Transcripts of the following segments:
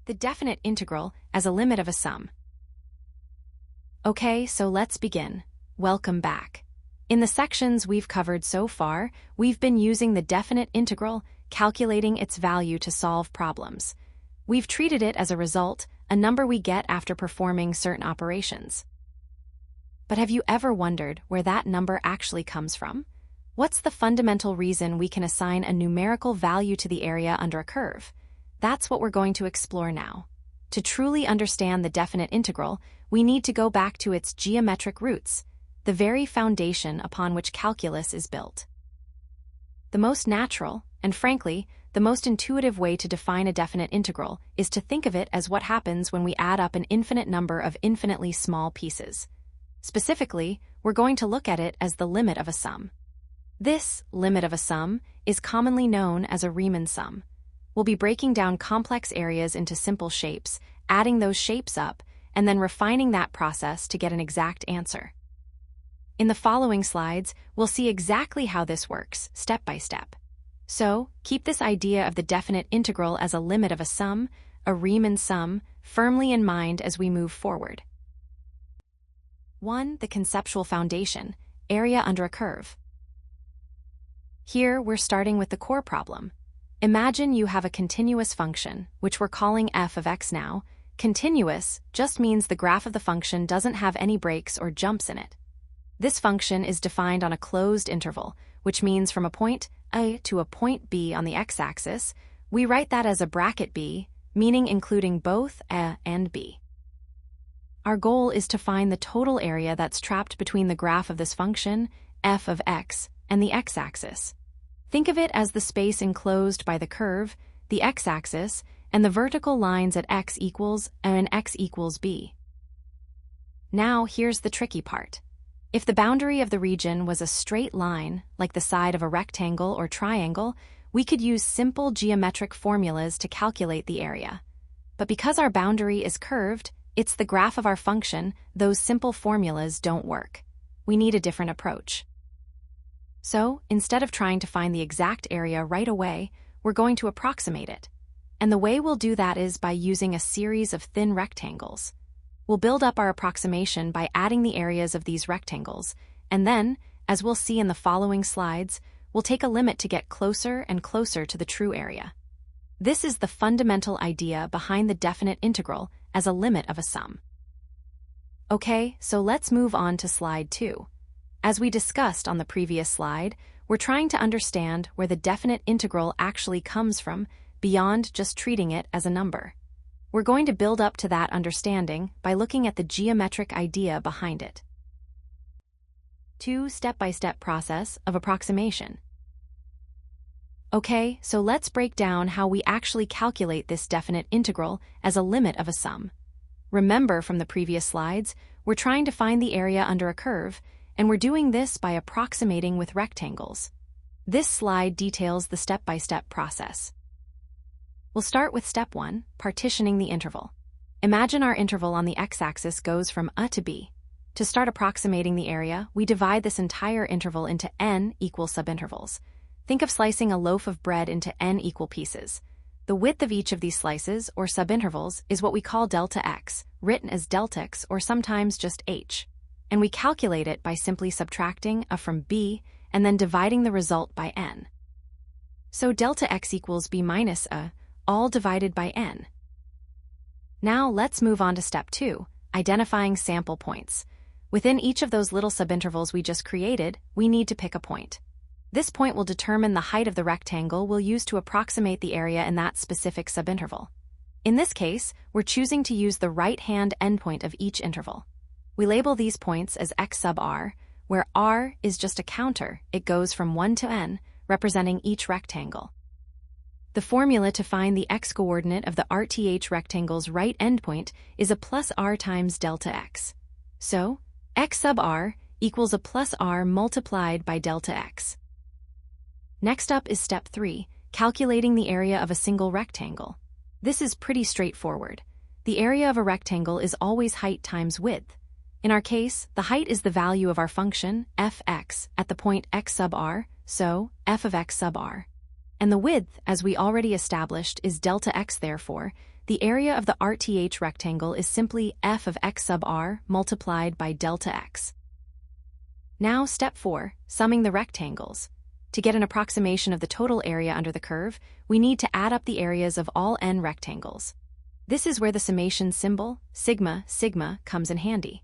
The definite integral as a limit of a sum. Okay, so let's begin. Welcome back. In the sections we've covered so far, we've been using the definite integral, calculating its value to solve problems. We've treated it as a result, a number we get after performing certain operations. But have you ever wondered where that number actually comes from? What's the fundamental reason we can assign a numerical value to the area under a curve? That's what we're going to explore now. To truly understand the definite integral, we need to go back to its geometric roots, the very foundation upon which calculus is built. The most natural, and frankly, the most intuitive way to define a definite integral is to think of it as what happens when we add up an infinite number of infinitely small pieces. Specifically, we're going to look at it as the limit of a sum. This limit of a sum is commonly known as a Riemann sum. We'll be breaking down complex areas into simple shapes, adding those shapes up, and then refining that process to get an exact answer. In the following slides, we'll see exactly how this works, step by step. So, keep this idea of the definite integral as a limit of a sum, a Riemann sum, firmly in mind as we move forward. 1. The conceptual foundation, area under a curve. Here, we're starting with the core problem. Imagine you have a continuous function, which we're calling f of x now. Continuous just means the graph of the function doesn't have any breaks or jumps in it. This function is defined on a closed interval, which means from a point A to a point B on the x-axis, we write that as a bracket B, meaning including both A and B. Our goal is to find the total area that's trapped between the graph of this function, f of x, and the x-axis. Think of it as the space enclosed by the curve, the x-axis, and the vertical lines at x equals A and x equals B. Now here's the tricky part. If the boundary of the region was a straight line, like the side of a rectangle or triangle, we could use simple geometric formulas to calculate the area. But because our boundary is curved, it's the graph of our function, those simple formulas don't work. We need a different approach. So, instead of trying to find the exact area right away, we're going to approximate it. And the way we'll do that is by using a series of thin rectangles. We'll build up our approximation by adding the areas of these rectangles, and then, as we'll see in the following slides, we'll take a limit to get closer and closer to the true area. This is the fundamental idea behind the definite integral as a limit of a sum. Okay, so let's move on to slide 2. As we discussed on the previous slide, we're trying to understand where the definite integral actually comes from beyond just treating it as a number. We're going to build up to that understanding by looking at the geometric idea behind it. 2. Step-by-step process of approximation. Okay, so let's break down how we actually calculate this definite integral as a limit of a sum. Remember from the previous slides, we're trying to find the area under a curve, and we're doing this by approximating with rectangles. This slide details the step-by-step process. We'll start with step 1, partitioning the interval. Imagine our interval on the x-axis goes from A to B. To start approximating the area, we divide this entire interval into n equal subintervals. Think of slicing a loaf of bread into n equal pieces. The width of each of these slices, or subintervals, is what we call delta x, written as delta x or sometimes just h. And we calculate it by simply subtracting A from B and then dividing the result by n. So delta x equals B minus A, all divided by n. Now let's move on to step 2, identifying sample points. Within each of those little subintervals we just created, we need to pick a point. This point will determine the height of the rectangle we'll use to approximate the area in that specific subinterval. In this case, we're choosing to use the right-hand endpoint of each interval. We label these points as x sub r, where r is just a counter. It goes from 1 to n, representing each rectangle. The formula to find the x-coordinate of the RTH rectangle's right endpoint is a plus r times delta x. So, x sub r equals a plus r multiplied by delta x. Next up is step 3, calculating the area of a single rectangle. This is pretty straightforward. The area of a rectangle is always height times width. In our case, the height is the value of our function, fx, at the point x sub r, so f of x sub r. And the width, as we already established, is delta x. Therefore, the area of the RTH rectangle is simply f of x sub r multiplied by delta x. Now step 4, summing the rectangles. To get an approximation of the total area under the curve, we need to add up the areas of all n rectangles. This is where the summation symbol, sigma, comes in handy.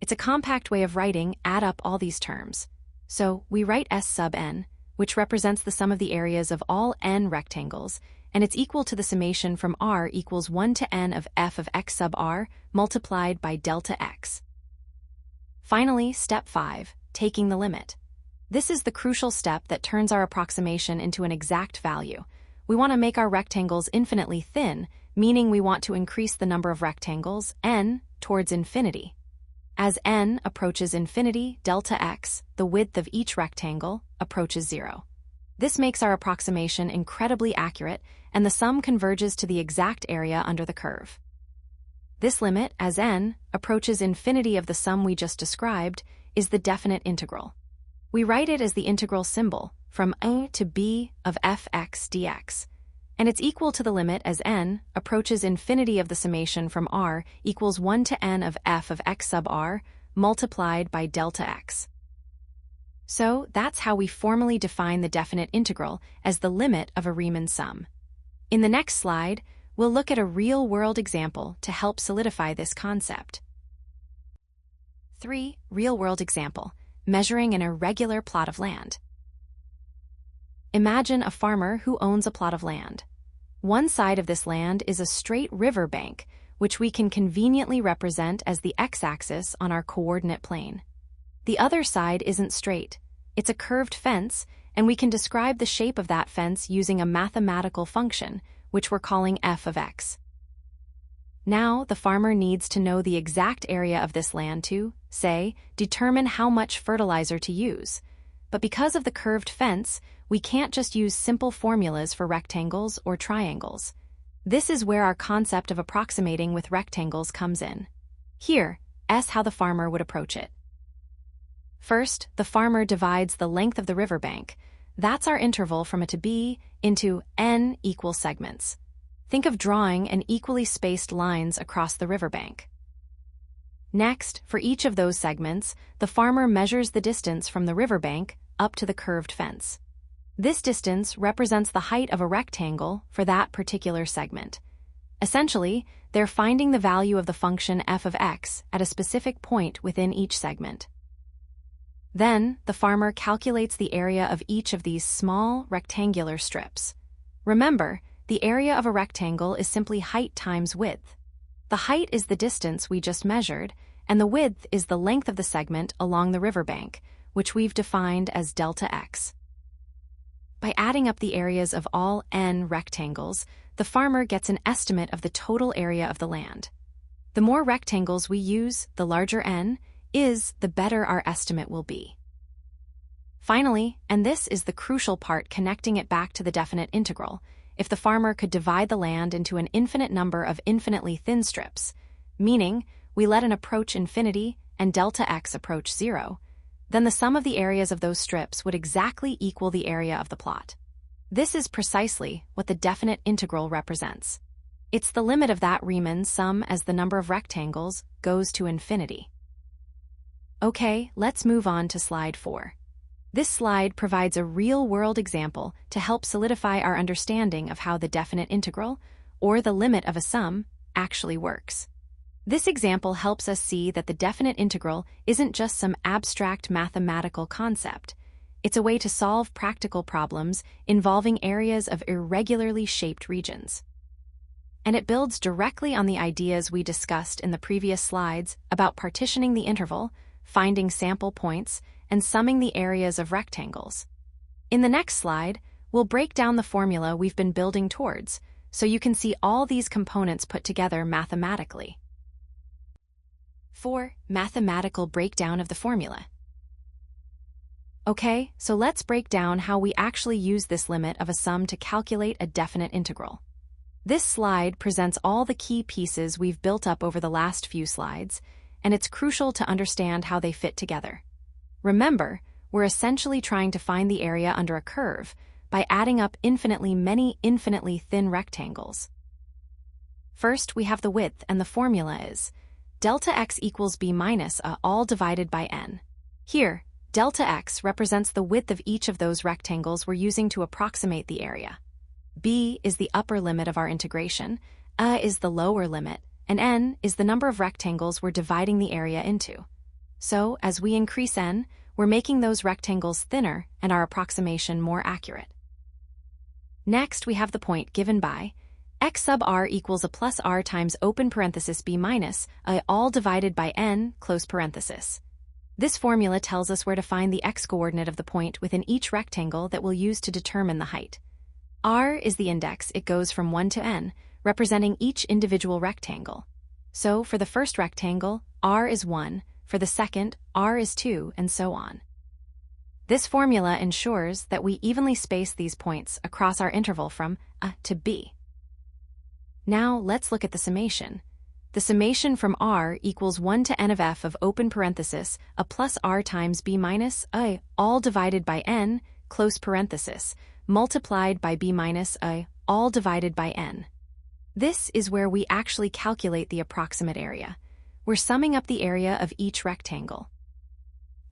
It's a compact way of writing add up all these terms. So we write S sub n, which represents the sum of the areas of all n rectangles, and it's equal to the summation from r equals 1 to n of f of x sub r multiplied by delta x. Finally, step 5, taking the limit. This is the crucial step that turns our approximation into an exact value. We want to make our rectangles infinitely thin, meaning we want to increase the number of rectangles, n, towards infinity. As n approaches infinity, delta x, the width of each rectangle, approaches 0. This makes our approximation incredibly accurate, and the sum converges to the exact area under the curve. This limit, as n approaches infinity of the sum we just described, is the definite integral. We write it as the integral symbol, from a to b of fx dx, and it's equal to the limit as n approaches infinity of the summation from r equals 1 to n of f of x sub r multiplied by delta x. So that's how we formally define the definite integral as the limit of a Riemann sum. In the next slide, we'll look at a real-world example to help solidify this concept. 3. Real-world example, measuring an irregular plot of land. Imagine a farmer who owns a plot of land. One side of this land is a straight river bank, which we can conveniently represent as the x-axis on our coordinate plane. The other side isn't straight. It's a curved fence, and we can describe the shape of that fence using a mathematical function, which we're calling f of x. Now, the farmer needs to know the exact area of this land to, say, determine how much fertilizer to use. But because of the curved fence, we can't just use simple formulas for rectangles or triangles. This is where our concept of approximating with rectangles comes in. Here, S how the farmer would approach it. First, the farmer divides the length of the riverbank. That's our interval from A to B into n equal segments. Think of drawing an equally spaced lines across the riverbank. Next, for each of those segments, the farmer measures the distance from the riverbank up to the curved fence. This distance represents the height of a rectangle for that particular segment. Essentially, they're finding the value of the function f of x at a specific point within each segment. Then, the farmer calculates the area of each of these small, rectangular strips. Remember, the area of a rectangle is simply height times width. The height is the distance we just measured, and the width is the length of the segment along the riverbank, which we've defined as delta x. By adding up the areas of all n rectangles, the farmer gets an estimate of the total area of the land. The more rectangles we use, the larger n is, the better our estimate will be. Finally, and this is the crucial part connecting it back to the definite integral, if the farmer could divide the land into an infinite number of infinitely thin strips, meaning we let an approach infinity and delta x approach 0, then the sum of the areas of those strips would exactly equal the area of the plot. This is precisely what the definite integral represents. It's the limit of that Riemann sum as the number of rectangles goes to infinity. Okay, let's move on to slide 4. This slide provides a real-world example to help solidify our understanding of how the definite integral, or the limit of a sum, actually works. This example helps us see that the definite integral isn't just some abstract mathematical concept. It's a way to solve practical problems involving areas of irregularly shaped regions. And it builds directly on the ideas we discussed in the previous slides about partitioning the interval, finding sample points, and summing the areas of rectangles. In the next slide, we'll break down the formula we've been building towards, so you can see all these components put together mathematically. 4. Mathematical breakdown of the formula. Okay, so let's break down how we actually use this limit of a sum to calculate a definite integral. This slide presents all the key pieces we've built up over the last few slides, and it's crucial to understand how they fit together. Remember, we're essentially trying to find the area under a curve, by adding up infinitely many infinitely thin rectangles. First, we have the width, and the formula is delta x equals b minus a all divided by n. Here, delta x represents the width of each of those rectangles we're using to approximate the area. B is the upper limit of our integration, a is the lower limit, and n is the number of rectangles we're dividing the area into. So, as we increase n, we're making those rectangles thinner and our approximation more accurate. Next, we have the point given by x sub r equals a plus r times open parenthesis b minus a all divided by n close parenthesis. This formula tells us where to find the x-coordinate of the point within each rectangle that we'll use to determine the height. R is the index, it goes from 1 to n, representing each individual rectangle. So, for the first rectangle, r is 1, for the second, r is 2, and so on. This formula ensures that we evenly space these points across our interval from a to b. Now, let's look at the summation. The summation from r equals 1 to n of f of open parenthesis a plus r times b minus a all divided by n close parenthesis multiplied by b minus a all divided by n. This is where we actually calculate the approximate area. We're summing up the area of each rectangle.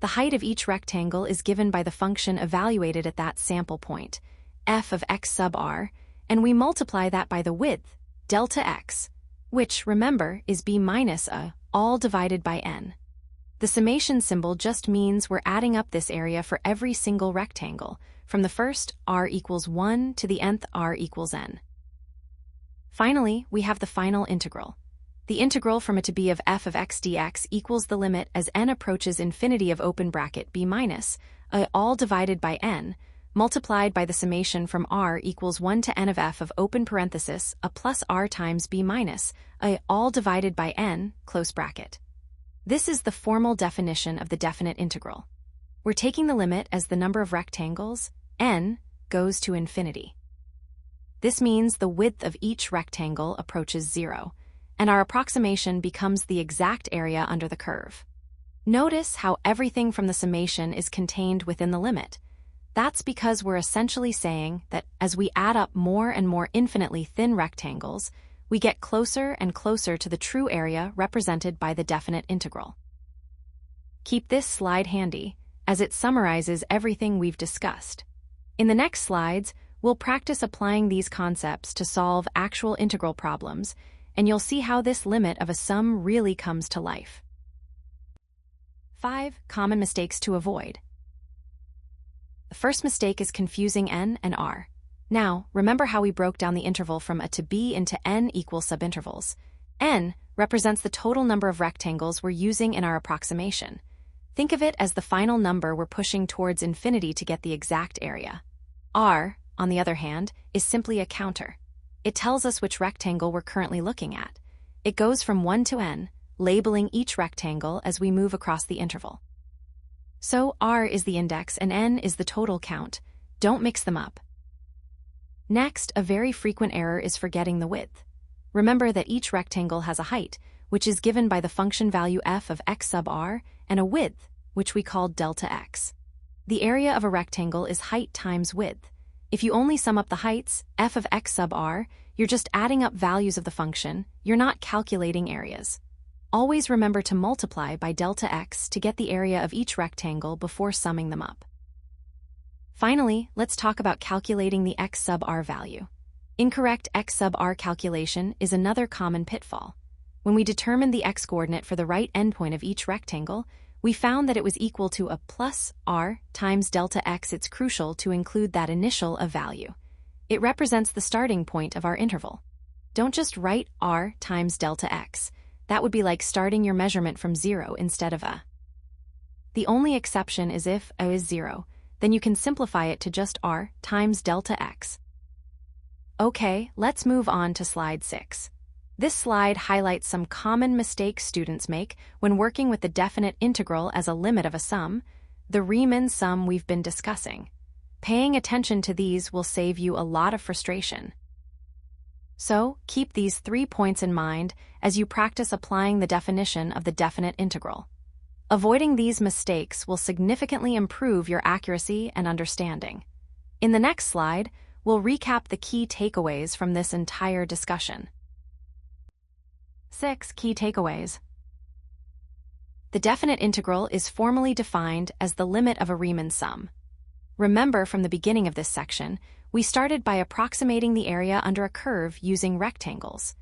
The height of each rectangle is given by the function evaluated at that sample point, f of x sub r, and we multiply that by the width, delta x, which, remember, is b minus a, all divided by n. The summation symbol just means we're adding up this area for every single rectangle, from the first r equals 1 to the nth r equals n. Finally, we have the final integral. The integral from a to b of f of x dx equals the limit as n approaches infinity of open bracket b minus a all divided by n, multiplied by the summation from r equals 1 to n of f of open parenthesis a plus r times b minus a all divided by n close bracket. This is the formal definition of the definite integral. We're taking the limit as the number of rectangles, n, goes to infinity. This means the width of each rectangle approaches 0, and our approximation becomes the exact area under the curve. Notice how everything from the summation is contained within the limit. That's because we're essentially saying that as we add up more and more infinitely thin rectangles, we get closer and closer to the true area represented by the definite integral. Keep this slide handy, as it summarizes everything we've discussed. In the next slides, we'll practice applying these concepts to solve actual integral problems, and you'll see how this limit of a sum really comes to life. 5 common mistakes to avoid. The first mistake is confusing n and r. Now, remember how we broke down the interval from a to b into n equal subintervals. N represents the total number of rectangles we're using in our approximation. Think of it as the final number we're pushing towards infinity to get the exact area. R, on the other hand, is simply a counter. It tells us which rectangle we're currently looking at. It goes from 1 to n, labeling each rectangle as we move across the interval. So r is the index and n is the total count. Don't mix them up. Next, a very frequent error is forgetting the width. Remember that each rectangle has a height, which is given by the function value f of x sub r, and a width, which we call delta x. The area of a rectangle is height times width. If you only sum up the heights, f of x sub r, you're just adding up values of the function, you're not calculating areas. Always remember to multiply by delta x to get the area of each rectangle before summing them up. Finally, let's talk about calculating the x sub r value. Incorrect x sub r calculation is another common pitfall. When we determined the x-coordinate for the right endpoint of each rectangle, we found that it was equal to a plus r times delta x. It's crucial to include that initial of value. It represents the starting point of our interval. Don't just write r times delta x. That would be like starting your measurement from 0 instead of a. The only exception is if a is 0, then you can simplify it to just r times delta x. Okay, let's move on to slide 6. This slide highlights some common mistakes students make when working with the definite integral as a limit of a sum, the Riemann sum we've been discussing. Paying attention to these will save you a lot of frustration. So, keep these 3 points in mind as you practice applying the definition of the definite integral. Avoiding these mistakes will significantly improve your accuracy and understanding. In the next slide, we'll recap the key takeaways from this entire discussion. 6 key takeaways. The definite integral is formally defined as the limit of a Riemann sum. Remember from the beginning of this section, we started by approximating the area under a curve using rectangles.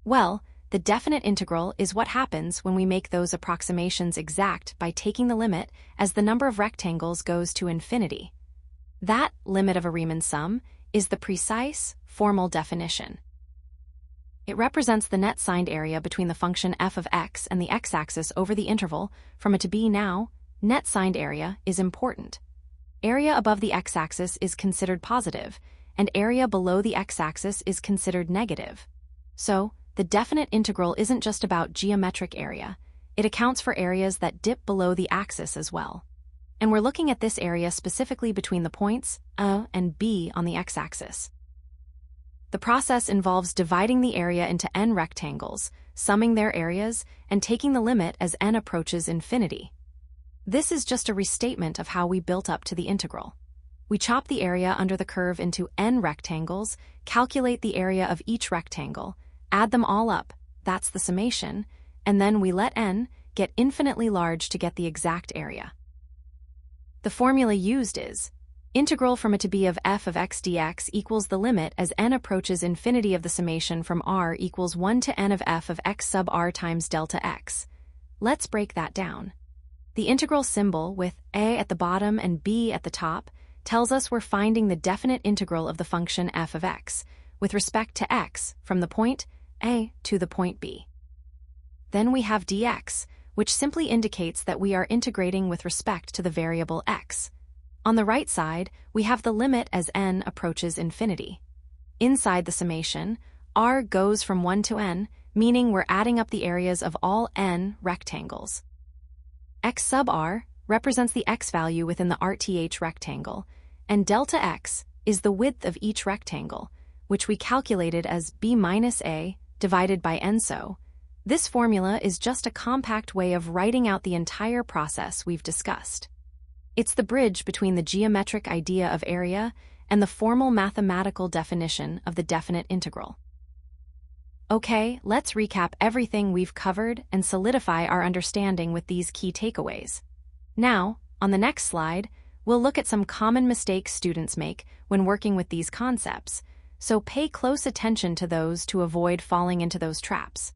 Well, the definite integral is what happens when we make those approximations exact by taking the limit as the number of rectangles goes to infinity. That limit of a Riemann sum is the precise, formal definition. It represents the net signed area between the function f of x and the x-axis over the interval from a to b. Now, net signed area is important. Area above the x-axis is considered positive, and area below the x-axis is considered negative. So, the definite integral isn't just about geometric area, it accounts for areas that dip below the axis as well. And we're looking at this area specifically between the points A and B on the x-axis. The process involves dividing the area into n rectangles, summing their areas, and taking the limit as n approaches infinity. This is just a restatement of how we built up to the integral. We chop the area under the curve into n rectangles, calculate the area of each rectangle, add them all up, that's the summation, and then we let n get infinitely large to get the exact area. The formula used is integral from a to b of f of x dx equals the limit as n approaches infinity of the summation from r equals 1 to n of f of x sub r times delta x. Let's break that down. The integral symbol with a at the bottom and b at the top tells us we're finding the definite integral of the function f of x with respect to x from the point a to the point b. Then we have dx, which simply indicates that we are integrating with respect to the variable x. On the right side, we have the limit as n approaches infinity. Inside the summation, r goes from 1 to n, meaning we're adding up the areas of all n rectangles. X sub r represents the x value within the RTH rectangle, and delta x is the width of each rectangle, which we calculated as b minus a divided by n. So, this formula is just a compact way of writing out the entire process we've discussed. It's the bridge between the geometric idea of area and the formal mathematical definition of the definite integral. Okay, let's recap everything we've covered and solidify our understanding with these key takeaways. Now, on the next slide, we'll look at some common mistakes students make when working with these concepts, so pay close attention to those to avoid falling into those traps.